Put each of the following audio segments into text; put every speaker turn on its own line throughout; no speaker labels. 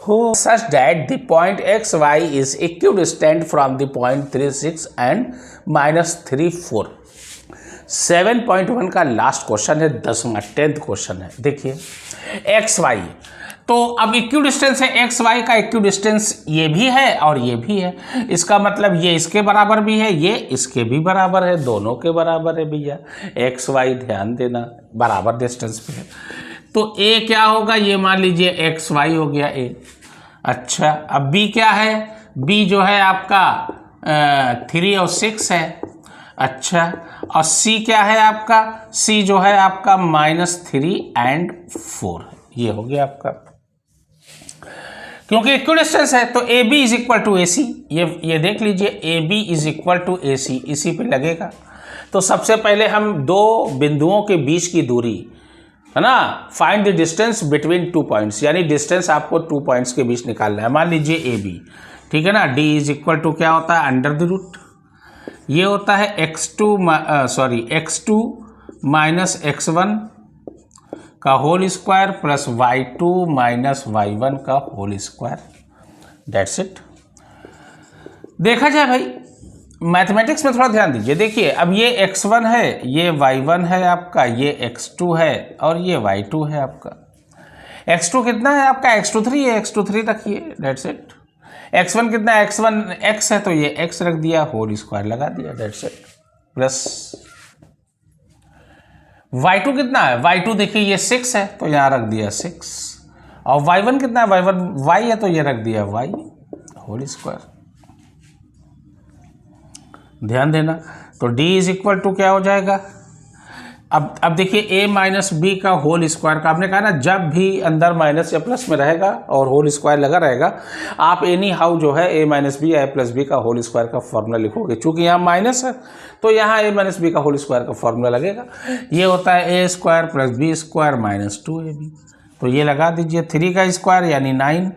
who such that the point xy is equidistant from the point 36 and -34। 7.1 का last question है, 10वां 10th question है। देखिए x Y, तो अब इक्विडिस्टेंस है, एक्स वाई का इक्विडिस्टेंस ये भी है और ये भी है। इसका मतलब ये इसके बराबर भी है, ये इसके भी बराबर है, दोनों के बराबर है भैया। एक्स वाई ध्यान देना बराबर डिस्टेंस पे है, तो ए क्या होगा, ये मान लीजिए एक्स वाई हो गया ए। अच्छा, अब बी क्या है, बी जो है आपका 3 और 6 है। अच्छा, और सी क्या है आपका, सी जो है आपका -3 और 4 है। ये हो गया आपका, क्योंकि इक्विडिस्टेंस है तो A B is equal to A C. ये देख लीजिए, A B is equal to A C, इसी पे लगेगा। तो सबसे पहले हम दो बिंदुओं के बीच की दूरी है ना, find the distance between 2 points, यानी डिस्टेंस आपको 2 पॉइंट्स के बीच निकालना है। मान लीजिए ए बी, ठीक है ना। डी इज इक्वल टू क्या होता है, अंडर द रूट, ये होता है x2 माइनस x1 का whole square plus y2 minus y1 का होल स्क्वायर। That's it. देखा जाए भाई, मैथमेटिक्स में थोड़ा ध्यान दीजिए। देखिए अब ये x1 है, ये y1 है आपका, ये x2 है और ये y2 है आपका। x2 कितना है आपका, x2 3 है, x2 3 रखिए। That's it. x1 कितना है, x1 x है तो ये x रख दिया, होल स्क्वायर लगा दिया। That's it. प्लस y2 कितना है, y2 देखिए ये 6 है तो यहाँ रख दिया 6, और y1 कितना है, y1 y है तो ये रख दिया y, होल स्क्वायर। ध्यान देना, तो d इज इक्वल टू क्या हो जाएगा, अब देखिए a माइनस बी का होल स्क्वायर का, आपने कहा ना जब भी अंदर माइनस या प्लस में रहेगा और होल स्क्वायर लगा रहेगा, आप एनी हाउ जो है a माइनस बी या प्लस बी का होल स्क्वायर का फॉर्मूला लिखोगे। चूंकि यहाँ माइनस है तो यहाँ a माइनस बी का होल स्क्वायर का फॉर्मूला लगेगा। ये होता है a square plus b square minus 2ab। तो ये लगा दीजिए, 3 का स्क्वायर यानी 9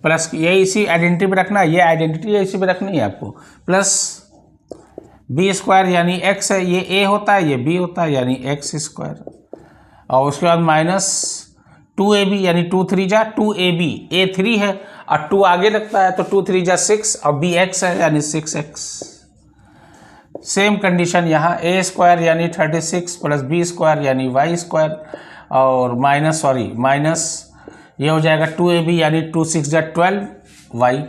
प्लस, ये इसी आइडेंटिटी में रखना है, ये आइडेंटिटी इसी में रखनी है आपको, प्लस बी स्क्वायर यानी x है, ये a होता है, ये b होता है यानी x स्क्वायर, और उसके बाद माइनस 2ab यानी 2 3 जा 2ab, a 3 है और 2 आगे लगता है तो 2 3 जा 6 और b x है यानी 6x। सेम कंडीशन यहाँ, a स्क्वायर यानी 36 प्लस b स्क्वायर यानी y स्क्वायर, और माइनस ये हो जाएगा 2ab यानी 2 6 जा 12y।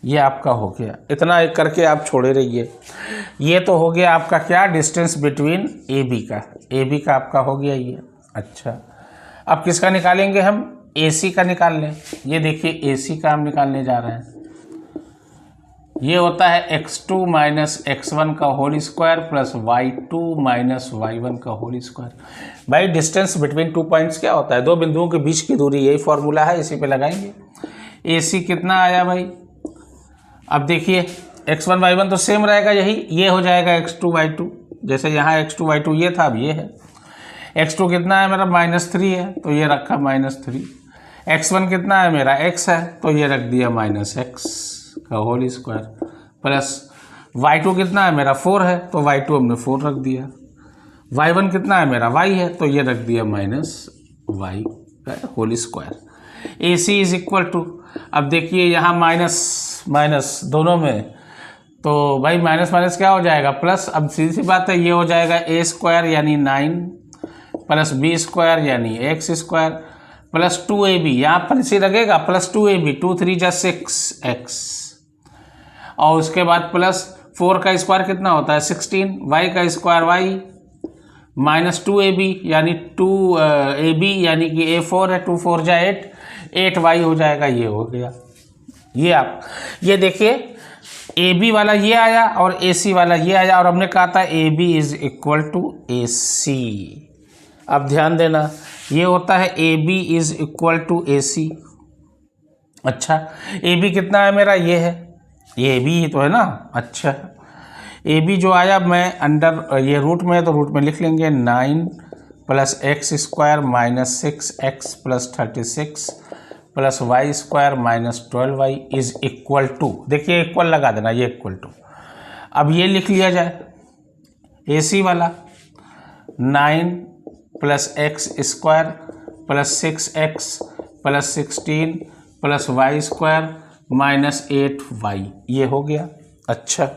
ये आपका हो गया, इतना एक करके आप छोड़े रहिए। ये तो हो गया आपका क्या, डिस्टेंस बिटवीन ए बी का आपका हो गया ये। अच्छा, अब किसका निकालेंगे हम, ए सी का निकाल लें। ये देखिए ए सी का हम निकालने जा रहे हैं। ये होता है x2 माइनस x1 का whole square plus y2 minus y1 का होल स्क्वायर। भाई डिस्टेंस बिटवीन 2 पॉइंट्स क्या होता है, दो बिंदुओं के बीच की दूरी, यही फॉर्मूला है, इसी पे लगाएंगे। ए सी कितना आया भाई, अब देखिए x1 y1 तो सेम रहेगा, यही ये हो जाएगा x2 y2, जैसे यहाँ x2 y2 ये था, अब ये है। x2 कितना है मेरा, -3 है तो ये रखा -3। x1 कितना है मेरा, x है तो ये रख दिया -x का होल स्क्वायर, प्लस y2 कितना है मेरा, 4 है तो y2 हमने 4 रख दिया। y1 कितना है मेरा, y है तो ये रख दिया -y का होल स्क्वायर। A C is equal to, अब देखिए यहाँ माइनस दोनों में, तो भाई माइनस क्या हो जाएगा, प्लस। अब सीधी सी बात है, ये हो जाएगा a स्क्वायर यानी 9 प्लस b स्क्वायर यानी x स्क्वायर प्लस 2ab, यहाँ पर इसी लगेगा प्लस 2ab, 2 3 जा 6x, और उसके बाद प्लस 4 का स्क्वायर कितना होता है 16, y का स्क्वायर y माइनस 2ab यानी 2ab यानी कि a4 है, 2 4 जा 8y हो जाएगा। ये हो गया, ये आप ये देखिए ए बी वाला ये आया और ए सी वाला ये आया, और हमने कहा था A B is equal to A C. अब ध्यान देना, ये होता है A B is equal to A C. अच्छा, ए बी कितना है मेरा, ये है, ये ए बी ही तो है ना। अच्छा, ए बी जो आया, मैं अंडर ये रूट में है तो रूट में लिख लेंगे 9 plus x square minus 6x plus 36 plus y square minus 12y is equal to, देखिए इक्वल लगा देना, ये इक्वल टू। अब ये लिख लिया जाए, ए सी वाला 9 plus x square plus 6x plus 16 plus y square minus 8y, ये हो गया। अच्छा,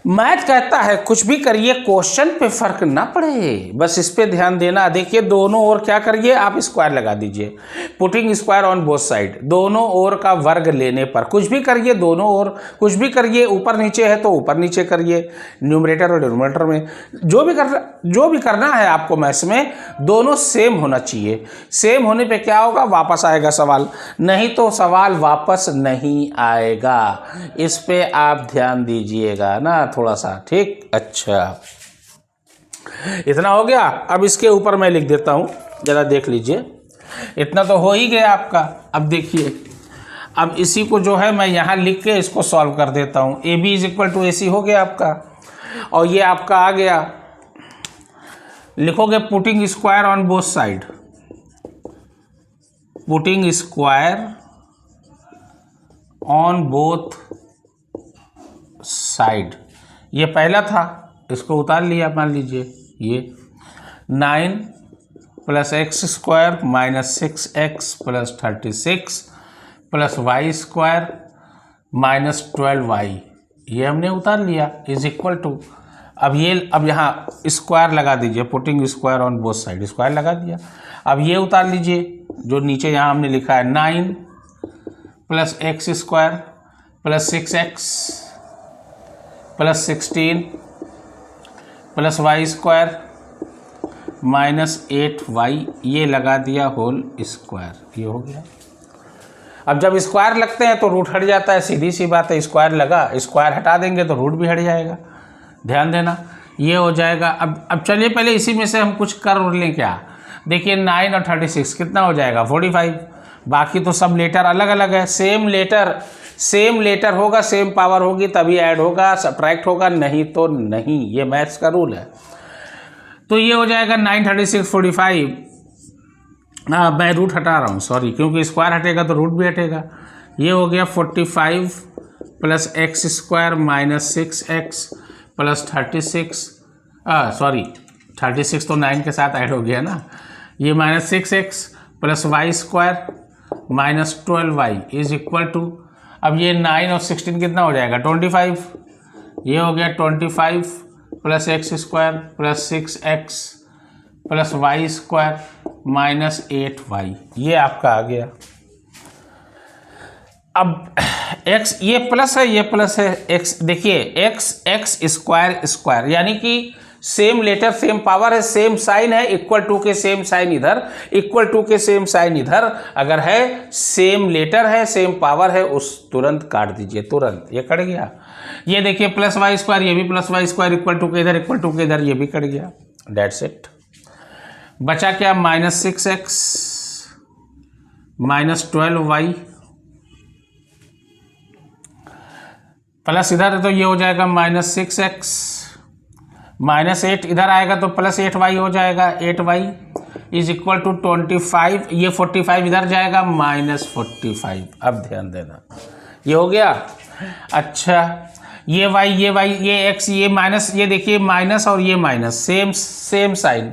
मैथ कहता है कुछ भी करिए क्वेश्चन पे फर्क ना पड़े, बस इस पे ध्यान देना। देखिए दोनों ओर क्या करिए आप स्क्वायर लगा दीजिए, putting square on both side, दोनों ओर का वर्ग लेने पर कुछ भी करिए, दोनों ओर कुछ भी करिए, ऊपर नीचे है तो ऊपर नीचे करिए, न्यूमरेटर और डिनोमिनेटर में जो भी करना है आपको मैथ्स में, दोनों सेम होना चाहिए। सेम होने पे क्या होगा, वापस आएगा सवाल, नहीं तो सवाल वापस नहीं आएगा। इस पे आप ध्यान दीजिएगा ना थोड़ा सा, ठीक। अच्छा, इतना हो गया। अब इसके ऊपर मैं लिख देता हूं, जरा देख लीजिए। इतना तो हो ही गया आपका। अब देखिए, अब इसी को जो है मैं यहां लिख के इसको सॉल्व कर देता हूं। A B is equal to A C हो गया आपका, और ये आपका आ गया। लिखोगे putting square on both side, putting square on both side, ये पहला था, इसको उतार लिया। मान लीजिए ये 9 plus x square minus 6x plus 36 plus y square minus 12y, ये हमने उतार लिया, इज इक्वल टू। अब यहाँ स्क्वायर लगा दीजिए, putting square on both side, square लगा दिया। अब ये उतार लीजिए जो नीचे यहाँ हमने लिखा है, 9 plus x square plus 6x plus 16 plus y square minus 8y, ये लगा दिया होल स्क्वायर, ये हो गया। अब जब स्क्वायर लगते हैं तो रूट हट जाता है, सीधी सी बात है। स्क्वायर लगा, स्क्वायर हटा देंगे तो रूट भी हट जाएगा, ध्यान देना, ये हो जाएगा। अब चलिए पहले इसी में से हम कुछ कर लें क्या। देखिए 9 और 36 कितना हो जाएगा, 45। बाकी तो सब लेटर अलग अलग है, सेम लेटर होगा, सेम पावर होगी तभी ऐड होगा, सब्ट्रैक्ट होगा, नहीं तो नहीं, ये मैथ्स का रूल है। तो ये हो जाएगा 9 36 45। मैं रूट हटा रहा हूँ, सॉरी, क्योंकि स्क्वायर हटेगा तो रूट भी हटेगा। ये हो गया 45 plus x square minus 6x plus 36, sorry 36 तो 9 के साथ ऐड हो गया ना, ये minus 6x plus y square minus 12y is equal to, अब ये 9 और 16 कितना हो जाएगा, 25। ये हो गया 25 plus x square plus 6x plus y square minus 8y, ये आपका आ गया। अब x, ये प्लस है, ये प्लस है, x देखिए x स्क्वायर यानी कि सेम लेटर सेम पावर है, सेम साइन है, इक्वल टू के सेम साइन इधर, इक्वल टू के सेम साइन इधर, अगर है सेम लेटर है सेम पावर है, उस तुरंत काट दीजिए, तुरंत ये कट गया। ये देखिए प्लस वाई स्क्वायर, ये भी plus y square, equal to के इधर, इक्वल टू के इधर, ये भी कट गया। That's it. बचा क्या, minus 6x minus 12y plus इधर है तो ये हो जाएगा माइनस 6x माइनस 8 इधर आएगा तो प्लस 8y हो जाएगा, 8y इज इक्वल टू 25। ये 45 इधर जाएगा माइनस 45। अब ध्यान देना, ये हो गया। अच्छा, ये y ये x ये माइनस, ये देखिए माइनस और ये माइनस सेम साइन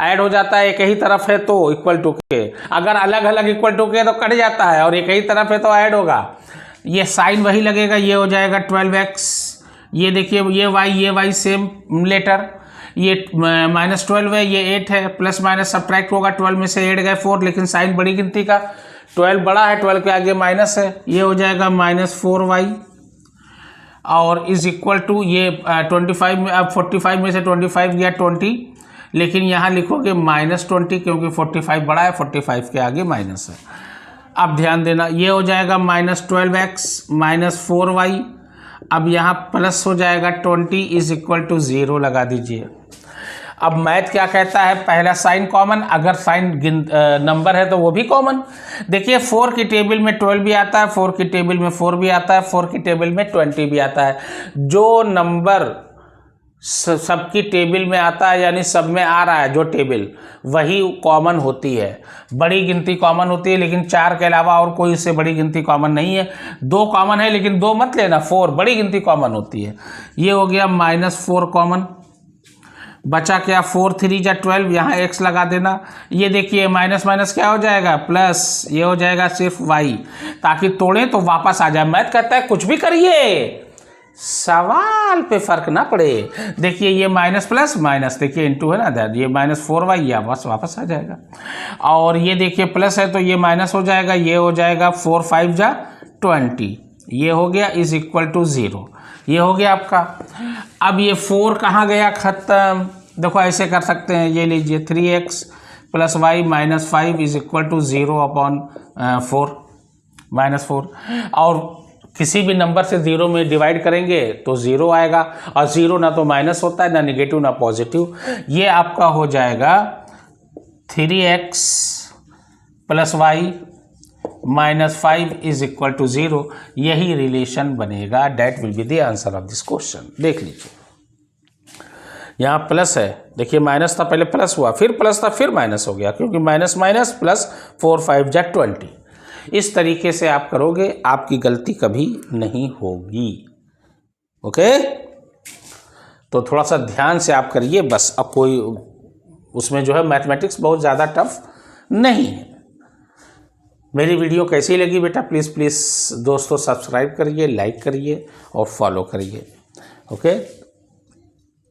ऐड हो जाता है, एक ही तरफ है तो इक्वल टू के, अगर अलग अलग इक्वल टू के तो कट जाता है, और एक ही तरफ है तो ऐड होगा, ये साइन वही लगेगा, ये हो जाएगा 12x। ये देखिए ये y सेम लेटर, ये माइनस 12 है, ये 8 है, प्लस माइनस सब्ट्रैक्ट होगा, 12 में से 8 गए 4, लेकिन साइन बड़ी गिनती का 12 बड़ा है, 12 के आगे माइनस है, ये हो जाएगा माइनस 4y और इज इक्वल टू ये 25 में, अब 45 में से 25 गया 20, लेकिन यहाँ लिखोगे माइनस 20 क्योंकि 45 बड़ा है, 45 के आगे माइनस है। अब ध्यान देना, ये हो जाएगा माइनस 12x माइनस 4y, अब यहाँ प्लस हो जाएगा 20 इज इक्वल टू 0 लगा दीजिए। अब मैथ क्या कहता है, पहला साइन कॉमन, अगर साइन नंबर है तो वो भी कॉमन। देखिए 4 की टेबल में 12 भी आता है, 4 की टेबल में 4 भी आता है, 4 की टेबल में 20 भी आता है। जो नंबर सबकी टेबल में आता है यानी सब में आ रहा है जो टेबल, वही कॉमन होती है। बड़ी गिनती कॉमन होती है, लेकिन 4 के अलावा और कोई इससे बड़ी गिनती कॉमन नहीं है। 2 कॉमन है, लेकिन 2 मत लेना, 4 बड़ी गिनती कॉमन होती है। ये हो गया माइनस 4 कॉमन, बचा क्या 4 3 जा 12, यहाँ x लगा देना। ये देखिए माइनस माइनस क्या हो जाएगा प्लस, ये हो जाएगा सिर्फ y, ताकि तोड़ें तो वापस आ जाए। मैथ कहता है कुछ भी करिए सवाल पे फर्क ना पड़े। देखिए ये माइनस प्लस माइनस, देखिए इनटू है ना दैट, ये -4y या बस वापस आ जाएगा। और ये देखिए प्लस है तो ये माइनस हो जाएगा, ये हो जाएगा 4 5 जा 20, ये हो गया इज इक्वल टू 0, ये हो गया आपका। अब ये 4 कहाँ गया खत्म, देखो ऐसे कर सकते हैं, ये लीजिए 3x + y - 5 is equal to 0/4 -4। और किसी भी नंबर से 0 में डिवाइड करेंगे तो 0 आएगा, और 0 ना तो माइनस होता है, ना निगेटिव ना पॉजिटिव। ये आपका हो जाएगा 3x + y - 5 is equal to 0। यही रिलेशन बनेगा, that will be the answer of this question. देख लीजिए यहाँ प्लस है, देखिए माइनस था पहले प्लस हुआ, फिर प्लस था फिर माइनस हो गया, क्योंकि माइनस माइनस प्लस 4 5 जा 20। इस तरीके से आप करोगे, आपकी गलती कभी नहीं होगी। ओके, तो थोड़ा सा ध्यान से आप करिए बस। अब कोई उसमें जो है मैथमेटिक्स बहुत ज़्यादा टफ नहीं है। मेरी वीडियो कैसी लगी बेटा, प्लीज़ दोस्तों सब्सक्राइब करिए, लाइक करिए और फॉलो करिए। ओके।